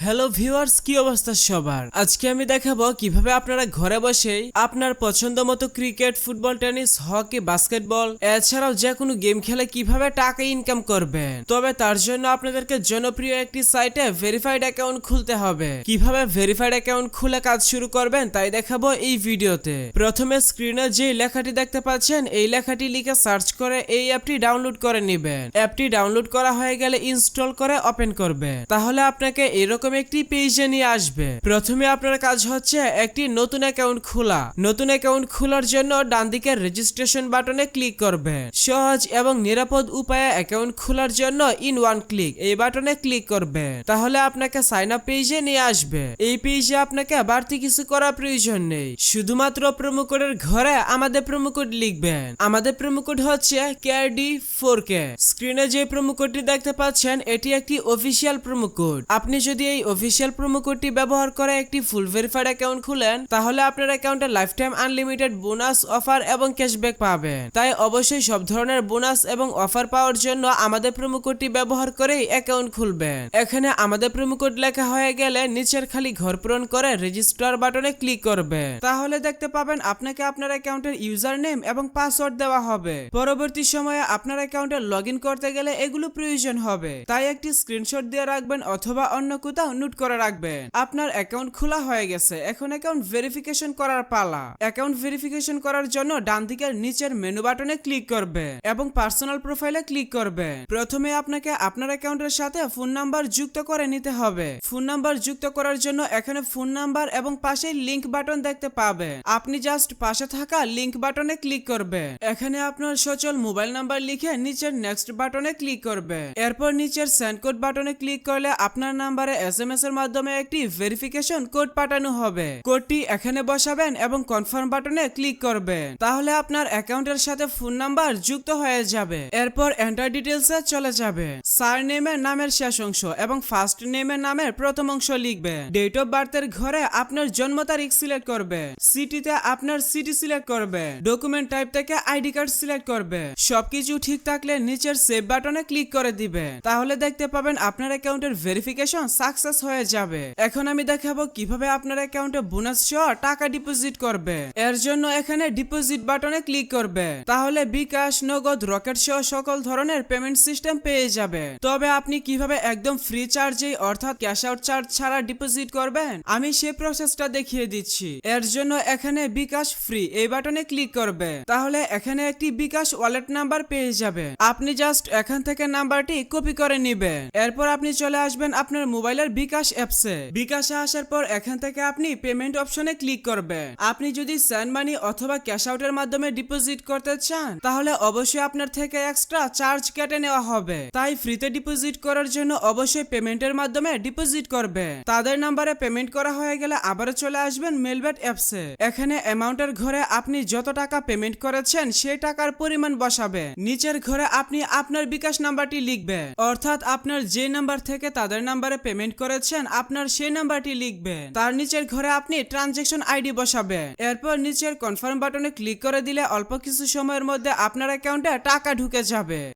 Hello viewers, কি অবস্থা সবার? আজকে আমি দেখাবো কিভাবে আপনারা ঘরে বসেই আপনার পছন্দ মতো cricket, football, tennis, hockey, basketball এছাড়াও যে কোনো গেম খেলে কিভাবে টাকা ইনকাম করবেন। তবে তার জন্য আপনাদেরকে জনপ্রিয় একটি সাইটে ভেরিফাইড অ্যাকাউন্ট খুলতে হবে। কিভাবে ভেরিফাইড অ্যাকাউন্ট খুলে কাজ শুরু করবেন তাই দেখাবো এই ভিডিওতে। প্রথমে স্ক্রিনে যে লেখাটি দেখতে পাচ্ছেন এই লেখাটি লিখে সার্চ করে এই অ্যাপটি ডাউনলোড করে নেবেন। অ্যাপটি ডাউনলোড করা হয়ে গেলে ইনস্টল করে ওপেন করবে। তাহলে আপনাকে এরকম একটি পেজে নিয়ে আসবে। প্রথমে আপনার কাজ হচ্ছে একটি নতুন অ্যাকাউন্ট খোলা। নতুন অ্যাকাউন্ট খোলার জন্য ডান দিকের রেজিস্ট্রেশন বাটনে ক্লিক করবেন। সহজ এবং নিরাপদ উপায়ে অ্যাকাউন্ট খোলার জন্য ইন ওয়ান ক্লিক এই বাটনে ক্লিক করবেন। তাহলে আপনাকে সাইন আপ পেজে নিয়ে আসবে। এই পেজে আপনাকে বাড়তি কিছু করার প্রয়োজন নেই, শুধুমাত্র প্রোমো কোডের ঘরে আমাদের প্রোমো কোড লিখবেন। আমাদের প্রোমো কোড হচ্ছে KD4K। স্ক্রিনে যে প্রোমো কোডটি দেখতে পাচ্ছেন এটি একটি অফিসিয়াল প্রোমো কোড। আপনি যদি এই অফিসিয়াল প্রোমো কোডটি ব্যবহার করে একটি ফুল ভেরিফাইড অ্যাকাউন্ট খুলেন তাহলে আপনার অ্যাকাউন্টে life time unlimited bonus, offer এবং ক্যাশব্যাক পাবেন। তাই অবশ্যই সব ধরনের বোনাস এবং অফার পাওয়ার জন্য আমাদের প্রোমো কোডটি ব্যবহার করেই অ্যাকাউন্ট খুলবেন। এখানে আমাদের প্রোমো কোড লেখা হয়ে গেলে নিচের খালি ঘর পূরণ করে রেজিস্টার বাটনে ক্লিক করবেন। তাহলে দেখতে পাবেন আপনাকে আপনার অ্যাকাউন্টের ইউজার নেম এবং পাসওয়ার্ড দেওয়া হবে। পরবর্তী সময়ে আপনার অ্যাকাউন্টে লগ ইন করতে গেলে এগুলো প্রয়োজন হবে, তাই একটি স্ক্রিনশট দিয়ে রাখবেন অথবা অন্য কোথাও নোট করে রাখবেন। আপনার অ্যাকাউন্ট খোলা হয়ে গেছে, এখন অ্যাকাউন্ট ভেরিফিকেশন করার পালা। অ্যাকাউন্ট ভেরিফিকেশন করার জন্য ডান দিকের নিচের মেনু বাটনে ক্লিক করবে এবং পার্সোনাল প্রোফাইলে ক্লিক করবে। প্রথমে আপনাকে আপনার অ্যাকাউন্টের সাথে ফোন নাম্বার যুক্ত করে নিতে হবে। ফোন নাম্বার যুক্ত করার জন্য এখানে ফোন নাম্বার এবং পাশে লিংক বাটন দেখতে পাবেন। আপনি জাস্ট পাশে থাকা লিংক বাটনে ক্লিক করবে। এখানে আপনার সচল মোবাইল নাম্বার লিখে নিচের নেক্সট বাটনে ক্লিক করবে। এরপর নিচের সেন্ড কোড বাটনে ক্লিক করলে আপনার নাম্বারে SMS এর মাধ্যমে একটি ভেরিফিকেশন কোড পাঠানো হবে। কোডটি এখানে বসাবেন এবং কনফার্ম বাটনে ক্লিক করবেন। তাহলে আপনার অ্যাকাউন্টের সাথে ফোন নাম্বার যুক্ত হয়ে যাবে। এরপর এন্টার ডিটেইলসে চলে যাবে। সারনেমের নামের শেষ অংশ এবং ফার্স্ট নেমের নামের প্রথম অংশ লিখবে। ডেট অফ বার্থের ঘরে আপনার জন্ম তারিখ সিলেক্ট করবে। সিটিতে আপনার সিটি সিলেক্ট করবে। ডকুমেন্ট টাইপ থেকে আইডি কার্ড সিলেক্ট করবে। সবকিছু ঠিক থাকলে নিচের সেভ বাটনে ক্লিক করে দিবে। তাহলে দেখতে পাবেন আপনার অ্যাকাউন্টের ভেরিফিকেশন সাকসেস হয়ে যাবে। এখন আমি দেখাবো কিভাবে আপনার অ্যাকাউন্টে বোনাস সহ টাকা ডিপোজিট করবে। এর জন্য এখানে ডিপোজিট বাটনে ক্লিক করবে। তাহলে বিকাশ, নগদ, রকেট সহ সকল ধরনের পেমেন্ট সিস্টেম পেয়ে যাবে। তবে আপনি কিভাবে একদম ফ্রি চার্জে অর্থাৎ ক্যাশ আউট চার্জ ছাড়া ডিপোজিট করবেন আমি সেই প্রসেসটা দেখিয়ে দিচ্ছি। এর জন্য এখানে বিকাশ ফ্রি এই বাটনে ক্লিক করবে। তাহলে এখানে একটি বিকাশ ওয়ালেট নাম্বার পেয়ে যাবে। আপনি জাস্ট এখান থেকে নাম্বারটি কপি করে নেবেন। এরপর আপনি চলে আসবেন আপনার মোবাইলের বিকাশ অ্যাপসে। বিকাশে আসার পর এখান থেকে আপনি পেমেন্ট অপশনে ক্লিক করবেন। আপনি যদি সেন্ড মানি অথবা ক্যাশ আউটের মাধ্যমে ডিপোজিট করতে চান তাহলে অবশ্যই আপনার থেকে এক্সট্রা চার্জ কেটে নেওয়া হবে। তাই ফ্রিতে ডিপোজিট করার জন্য অবশ্যই পেমেন্টের মাধ্যমে ডিপোজিট করবে। তাদের নাম্বারে পেমেন্ট করা হয়ে গেলে আবারও চলে আসবেন মেলবেট অ্যাপসে। এখানে অ্যামাউন্টের ঘরে আপনি যত টাকা পেমেন্ট করেছেন সেই টাকার পরিমাণ বসাবে। নিচের ঘরে আপনি আপনার বিকাশ নাম্বারটি লিখবেন, অর্থাৎ আপনার যে নাম্বার থেকে তাদের নাম্বারে পেমেন্ট করেছেন আপনার সেই নাম্বারটি লিখবেন। তার নিচের ঘরে আপনি ট্রানজ্যাকশন আইডি বসাবেন। এরপর নিচের কনফার্ম বাটনে ক্লিক করে দিলে অল্প কিছু সময়ের মধ্যে আপনার অ্যাকাউন্টে টাকা ঢুকে যাবে।